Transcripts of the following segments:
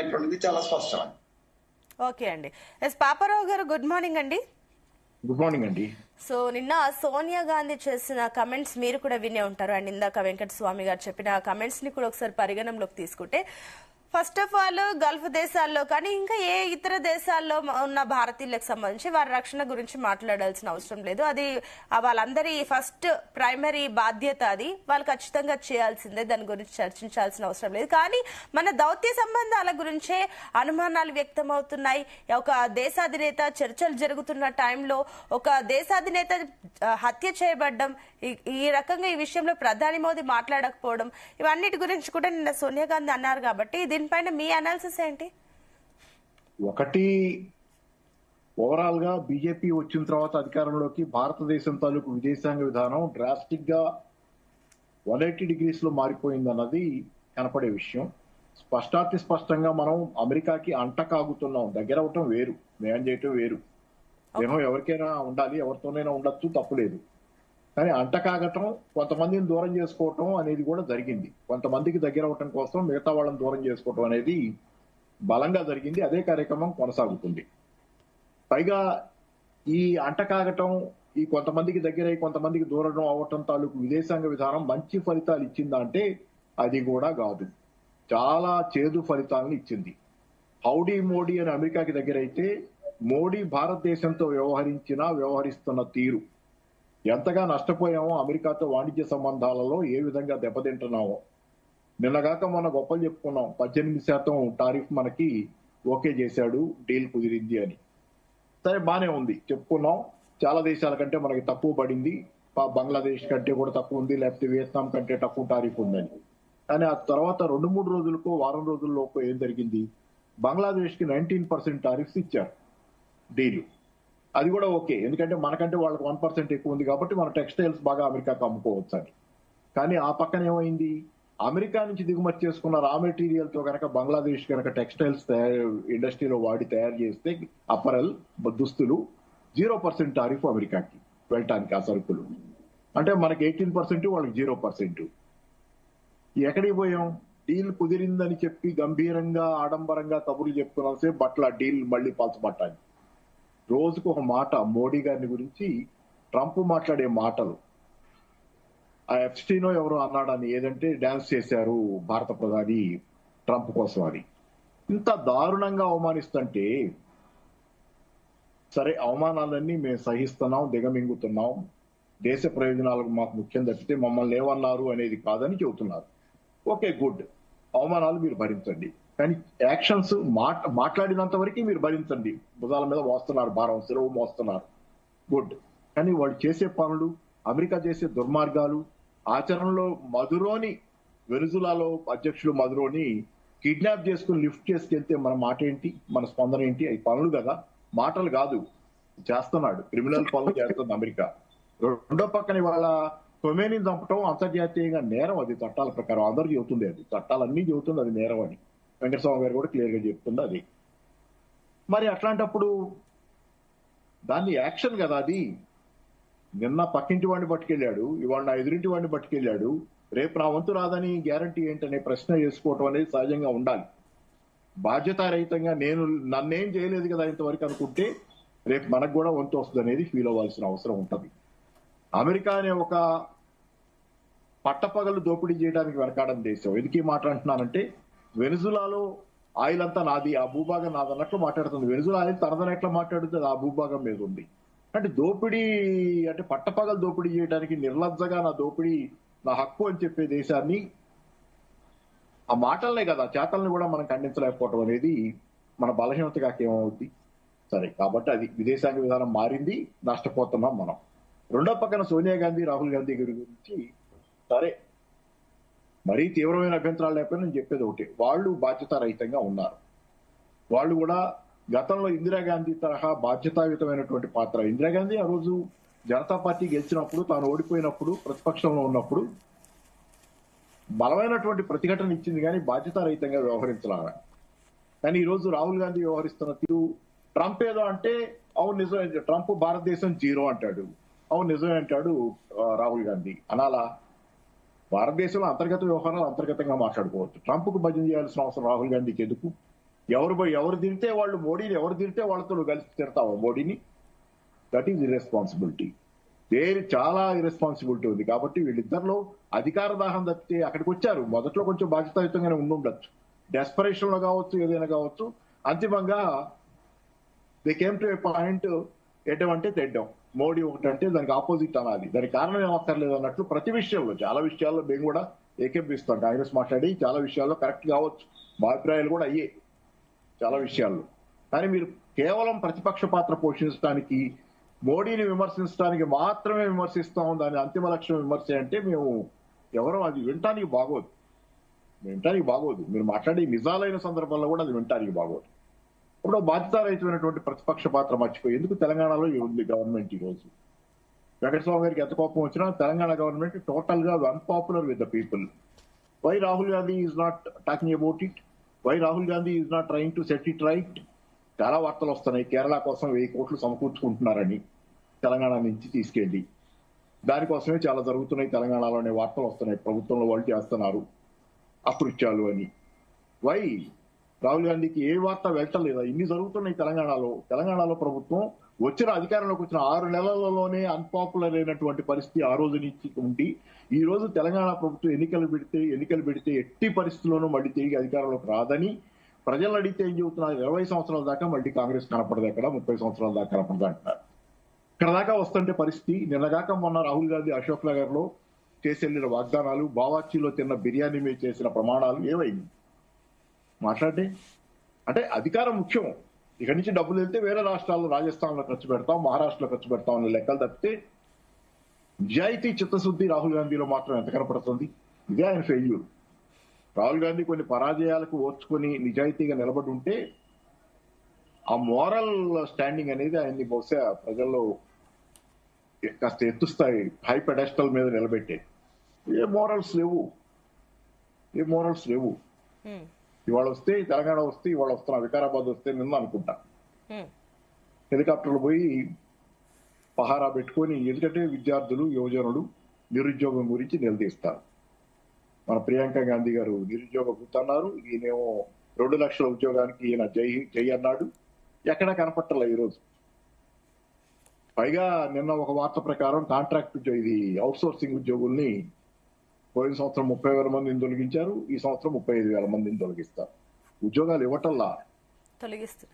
అనేటువంటిది చాలా స్పష్టం. ఓకే అండి. ఎస్ పాపారావు గారు, గుడ్ మార్నింగ్ అండి. గుడ్ మార్నింగ్ అండి. సో నిన్న సోనియా గాంధీ చేసిన కమెంట్స్ మీరు కూడా వినే ఉంటారు అండ్ ఇందాక వెంకట స్వామి గారు చెప్పిన కమెంట్స్ ని కూడా ఒకసారి పరిగణనలోకి తీసుకుంటే, ఫస్ట్ ఆఫ్ ఆల్ గల్ఫ్ దేశాల్లో కానీ ఇంకా ఏ ఇతర దేశాల్లో ఉన్న భారతీయులకు సంబంధించి వారి రక్షణ గురించి మాట్లాడాల్సిన అవసరం లేదు. అది వాళ్ళందరి ఫస్ట్ ప్రైమరీ బాధ్యత. అది వాళ్ళు ఖచ్చితంగా చేయాల్సిందే, దాని గురించి చర్చించాల్సిన అవసరం లేదు. కానీ మన దౌత్య సంబంధాల గురించే అనుమానాలు వ్యక్తమవుతున్నాయి. ఒక దేశాధినేత చర్చలు జరుగుతున్న టైంలో ఒక దేశాధినేత హత్య చేయబడ్డం, ఈ రకంగా ఈ విషయంలో ప్రధాని మోదీ మాట్లాడకపోవడం, ఇవన్నిటి గురించి కూడా నిన్న సోనియా గాంధీ అన్నారు. కాబట్టి దీనిపైన మీ అనాలిసిస్ ఏంటి? ఒకటి, ఓవరాల్ గా బీజేపీ వచ్చిన తర్వాత అధికారంలోకి భారతదేశం తాలూకు విదేశాంగ విధానం డ్రాస్టిక్ గా 180 degrees లో మారిపోయిందన్నది కనపడే విషయం. స్పష్టంగా మనం అమెరికాకి అంట కాగుతున్నాం. దగ్గర అవటం వేరు, మేం చేయటం వేరు. మేము ఎవరికైనా ఉండాలి, ఎవరితోనైనా ఉండొచ్చు, తప్పులేదు. కానీ అంట కాగటం, కొంతమందిని దూరం చేసుకోవటం అనేది కూడా జరిగింది. కొంతమందికి దగ్గర అవటం కోసం మిగతా వాళ్ళని దూరం చేసుకోవటం అనేది బలంగా జరిగింది. అదే కార్యక్రమం కొనసాగుతుంది. పైగా ఈ అంట కాగటం, ఈ కొంతమందికి దగ్గరై కొంతమందికి దూరం అవటం తాలూకు విదేశాంగ విధానం మంచి ఫలితాలు ఇచ్చిందా అంటే అది కూడా కాదు. చాలా చేదు ఫలితాలను ఇచ్చింది. హౌడీ మోడీ అని అమెరికాకి దగ్గరైతే, మోడీ భారతదేశంతో వ్యవహరిస్తున్న తీరు, ఎంతగా నష్టపోయామో, అమెరికాతో వాణిజ్య సంబంధాలలో ఏ విధంగా దెబ్బతింటున్నామో. నిన్నగాక మొన్న గొప్పలు చెప్పుకున్నాం, 18% టారిఫ్ మనకి ఓకే చేశాడు, డీల్ కుదిరింది అని. సరే, బానే ఉంది, చెప్పుకున్నాం. చాలా దేశాల కంటే మనకి తక్కువ పడింది, బంగ్లాదేశ్ కంటే కూడా తక్కువ ఉంది, లేకపోతే వియత్నాం కంటే తక్కువ టారిఫ్ ఉందని. కానీ ఆ తర్వాత 2-3 రోజులకో వారం రోజుల్లోకో ఏం జరిగింది, బంగ్లాదేశ్ కి 19% టారిఫ్స్ ఇచ్చారు డీల్. అది కూడా ఓకే, ఎందుకంటే మనకంటే వాళ్ళకి 1% ఎక్కువ ఉంది కాబట్టి మన టెక్స్టైల్స్ బాగా అమెరికాకు అమ్ముకోవచ్చు అని. కానీ ఆ పక్కన ఏమైంది, అమెరికా నుంచి దిగుమతి చేసుకున్న రా మెటీరియల్ తో కనుక బంగ్లాదేశ్ కనుక టెక్స్టైల్స్ ఇండస్ట్రీలో వాడి తయారు చేస్తే అపరల్ దుస్తులు 0% టారిఫ్ అమెరికాకి వెళ్ళటానికి ఆ సరుకులు. అంటే మనకి 18%, వాళ్ళకి 0%. ఎక్కడికి పోయాం? డీల్ కుదిరిందని చెప్పి గంభీరంగా ఆడంబరంగా కబుర్లు చెప్పుకున్నాం సేపు బట్ల డీల్ మళ్ళీ పలచబట్టాలి. రోజుకు ఒక మాట మోడీ గారిని గురించి ట్రంప్ మాట్లాడే మాటలు, ఆ ఎఫ్స్టీనో ఎవరో అన్నాడని, ఏదంటే డాన్స్ చేశారు భారత ప్రధాని ట్రంప్ కోసం అని. ఇంత దారుణంగా అవమానిస్తుంటే, సరే అవమానాలన్నీ మేము సహిస్తున్నాం, దిగమింగుతున్నాం, దేశ ప్రయోజనాలకు మాకు ముఖ్యం తప్పితే మమ్మల్ని ఏమన్నారు అనేది కాదని చెబుతున్నారు. ఓకే, గుడ్, అవమానాలు మీరు భరించండి. కానీ యాక్షన్స్ మాట్లాడినంత వరకు మీరు భరించండి. భుజాల మీద మోస్తున్నారు, భారం సెలవు మోస్తున్నారు, గుడ్. కానీ వాళ్ళు చేసే పనులు, అమెరికా చేసే దుర్మార్గాలు, ఆచరణలో మదురోని, వెనుజులాలో అధ్యక్షుడు మదురోని కిడ్నాప్ చేసుకుని లిఫ్ట్ చేసుకెళ్తే మన మాట ఏంటి, మన స్పందన ఏంటి? అవి పనులు కదా, మాటలు కాదు. చేస్తున్నాడు, క్రిమినల్ పనులు చేస్తుంది అమెరికా. రెండో పక్కన వాళ్ళ కొమేనీని చంపటం అంతర్జాతీయంగా నేరం. అది చట్టాల ప్రకారం అందరూ చెబుతుంది, అది చట్టాలన్నీ చెబుతుంది అది నేరం అని. వెంకటస్వామి గారు కూడా క్లియర్ గా చెప్తుంది అది. మరి అట్లాంటప్పుడు దాన్ని యాక్షన్ కదా అది. నిన్న పక్కింటి వాడిని పట్టుకెళ్ళాడు, ఇవాళ నా ఎదురింటి వాడిని పట్టుకెళ్ళాడు, రేపు నా వంతు రాదని గ్యారంటీ ఏంటనే ప్రశ్న చేసుకోవటం అనేది సహజంగా ఉండాలి. బాధ్యతారహితంగా నన్నేం చేయలేదు కదా ఇంతవరకు అనుకుంటే రేపు మనకు కూడా వంతు వస్తుంది అనేది ఫీల్ అవ్వాల్సిన అవసరం ఉంటుంది. అమెరికా అనే ఒక పట్టపగలు దోపిడీ చేయడానికి వెనకాడని దేశం. ఎందుకు ఈ మాట అంటున్నానంటే, వెనుజులాలో ఆయిల్ అంతా నాది, ఆ భూభాగం నాది అన్నట్లు మాట్లాడుతుంది. వెనుజులా ఆయిల్ తనదని ఎట్లా మాట్లాడుతుంది, ఆ భూభాగం మీద ఉంది. అంటే దోపిడీ, అంటే పట్టపగలు దోపిడీ చేయడానికి నిర్లజ్జగా నా దోపిడీ నా హక్కు అని చెప్పే దేశాన్ని, ఆ మాటలనే కదా చేతల్ని కూడా మనం ఖండించలేకపోవటం అనేది మన బలహీనతగా ఏమవుద్ది. సరే, కాబట్టి అది విదేశాంగ విధానం మారింది, నష్టపోతున్నాం మనం. రెండో పక్కన సోనియా గాంధీ, రాహుల్ గాంధీ గురించి సరే మరీ తీవ్రమైన అభ్యంతరాలు లేకపోయినా నేను చెప్పేది ఒకటి, వాళ్ళు బాధ్యతారహితంగా ఉన్నారు. వాళ్ళు కూడా గతంలో ఇందిరాగాంధీ తరహా బాధ్యతాయుతమైనటువంటి పాత్ర. ఇందిరాగాంధీ ఆ రోజు జనతా పార్టీ గెలిచినప్పుడు, తాను ఓడిపోయినప్పుడు, ప్రతిపక్షంలో ఉన్నప్పుడు బలమైనటువంటి ప్రతిఘటన ఇచ్చింది, కానీ బాధ్యతారహితంగా వ్యవహరించాల. కానీ ఈ రోజు రాహుల్ గాంధీ వ్యవహరిస్తున్న తీరు, ట్రంప్ ఏదో అంటే అవును నిజమే, ట్రంప్ భారతదేశం 0 అంటాడు, అవును నిజమే అంటాడు రాహుల్ గాంధీ. అనాలా? భారతదేశంలో అంతర్గత వ్యవహారాలు అంతర్గతంగా మాట్లాడుకోవచ్చు. ట్రంప్ కు భజన చేయాల్సిన అవసరం రాహుల్ గాంధీకి ఎందుకు? ఎవరు తిరితే వాళ్ళు మోడీని, ఎవరు తిరితే వాళ్ళతో కలిసి తిడతావా మోడీని? That is irresponsibility. చాలా ఇర్రెస్పాన్సిబిలిటీ ఉంది. కాబట్టి వీళ్ళిద్దరిలో అధికార దాహం తప్పితే అక్కడికి వచ్చారు. మొదట్లో కొంచెం బాధ్యతాయుతంగానే ఉండుండొచ్చు, డెస్పరేషన్ లో కావచ్చు, ఏదైనా కావచ్చు. అంతిమంగా they came to a point, ఎటమంటే తెడ్డం. మోడీ ఒకటంటే దానికి ఆపోజిట్ అనాలి. దానికి కారణం ఏమక్కర్లేదు అన్నట్లు ప్రతి విషయంలో, చాలా విషయాల్లో మేము కూడా ఏకేపిస్తాం. కాంగ్రెస్ మాట్లాడి చాలా విషయాల్లో కరెక్ట్ కావచ్చు, మా అభిప్రాయాలు కూడా అయ్యే చాలా విషయాల్లో. కానీ మీరు కేవలం ప్రతిపక్ష పాత్ర పోషించడానికి, మోడీని విమర్శించడానికి మాత్రమే విమర్శిస్తాం, దాని అంతిమ లక్ష్యం విమర్శ అంటే మేము ఎవరో అది వినటానికి బాగోదు. మీరు మాట్లాడే నిజాలైన సందర్భంలో కూడా అది వినటానికి బాగోదు. ఇప్పుడు బాధ్యతారహితమైనటువంటి ప్రతిపక్ష పాత్ర మర్చిపోయి ఎందుకు తెలంగాణలో ఉంది గవర్నమెంట్ ఈ రోజు? వెంకటస్వామి గారికి ఎంత కోపం వచ్చినా తెలంగాణ గవర్నమెంట్ టోటల్ గా unpopular with the people. Why Rahul Gandhi is not talking about it? Why Rahul Gandhi is not trying to set it right? చాలా వార్తలు వస్తున్నాయి, కేరళ కోసం 1000 కోట్లు సమకూర్చుకుంటున్నారని తెలంగాణ నుంచి తీసుకెళ్లి. దానికోసమే చాలా జరుగుతున్నాయి తెలంగాణలోనే వార్తలు వస్తున్నాయి. ప్రభుత్వంలో వాళ్ళు చేస్తున్నారు అకృత్యాలు అని. వై రాహుల్ గాంధీకి ఏ వార్త వెళ్ళలేదా? ఇన్ని జరుగుతున్నాయి తెలంగాణలో ప్రభుత్వం అధికారంలోకి వచ్చిన 6 నెలలలోనే అన్పాపులర్ అయినటువంటి పరిస్థితి ఆ రోజు నుంచి ఉండి, ఈ రోజు తెలంగాణ ప్రభుత్వం ఎన్నికలు పెడితే ఎట్టి పరిస్థితుల్లోనూ మళ్ళీ తిరిగి అధికారంలోకి రాదని ప్రజలు అడిగితే ఏం చెబుతున్నారు? 20 సంవత్సరాల దాకా మళ్ళీ కాంగ్రెస్ కనపడదు, ఎక్కడ 30 సంవత్సరాల దాకా కనపడదు అంటున్నారు. ఇక్కడ దాకా వస్తుంటే పరిస్థితి, నిన్నగాక మొన్న రాహుల్ గాంధీ అశోక్ నగర్ లో చేసి వెళ్ళిన వాగ్దానాలు, బావాచీలో తిన్న బిర్యానీ మీద చేసిన ప్రమాణాలు ఏమైంది? మాట్లాడే అంటే అధికారం ముఖ్యం. ఇక్కడి నుంచి డబ్బులు వెళ్తే వేరే రాష్ట్రాల్లో, రాజస్థాన్ లో ఖర్చు పెడతాం, మహారాష్ట్రలో ఖర్చు పెడతాం అనే లెక్కలు తప్పితే నిజాయితీ, చిత్తశుద్ధి రాహుల్ గాంధీలో మాత్రం ఎంత కనపడుతుంది? ఇదే ఆయన ఫెయిల్యూర్. రాహుల్ గాంధీ కొన్ని పరాజయాలకు ఓర్చుకొని నిజాయితీగా నిలబడి ఉంటే ఆ మోరల్ స్టాండింగ్ అనేది ఆయన్ని బహుశా ప్రజల్లో కాస్త ఎత్తుస్తాయి, హై పెడెస్టల్ మీద నిలబెట్టే. ఏ మోరల్స్ లేవు. ఇవాళ వస్తే తెలంగాణ వస్తే, ఇవాళ వస్తున్నా, వికారాబాద్ వస్తే నిన్న అనుకుంటా హెలికాప్టర్లు పోయి పహారా పెట్టుకొని, ఎందుకంటే విద్యార్థులు, యువజనులు నిరుద్యోగం గురించి నిలదీస్తారు. మన ప్రియాంక గాంధీ గారు నిరుద్యోగ భృతి అన్నారు, ఈయనేమో 2 లక్షల ఉద్యోగానికి ఈయన జై అన్నాడు. ఎక్కడా కనపట్టలే ఈరోజు. పైగా నిన్న ఒక వార్త ప్రకారం కాంట్రాక్ట్ ఇది అవుట్సోర్సింగ్ ఉద్యోగుల్ని పోయిన సంవత్సరం 30,000 మందిని తొలగించారు, ఈ సంవత్సరం 35,000 మందిని తొలగిస్తారు. ఉద్యోగాలు ఇవ్వటల్లా,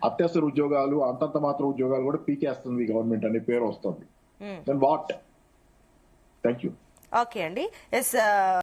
అత్యవసర ఉద్యోగాలు, అంతంత మాత్రం ఉద్యోగాలు కూడా పీకేస్తుంది గవర్నమెంట్ అనే పేరు వస్తుంది. Then what? Thank you. Okay అండి. ఎస్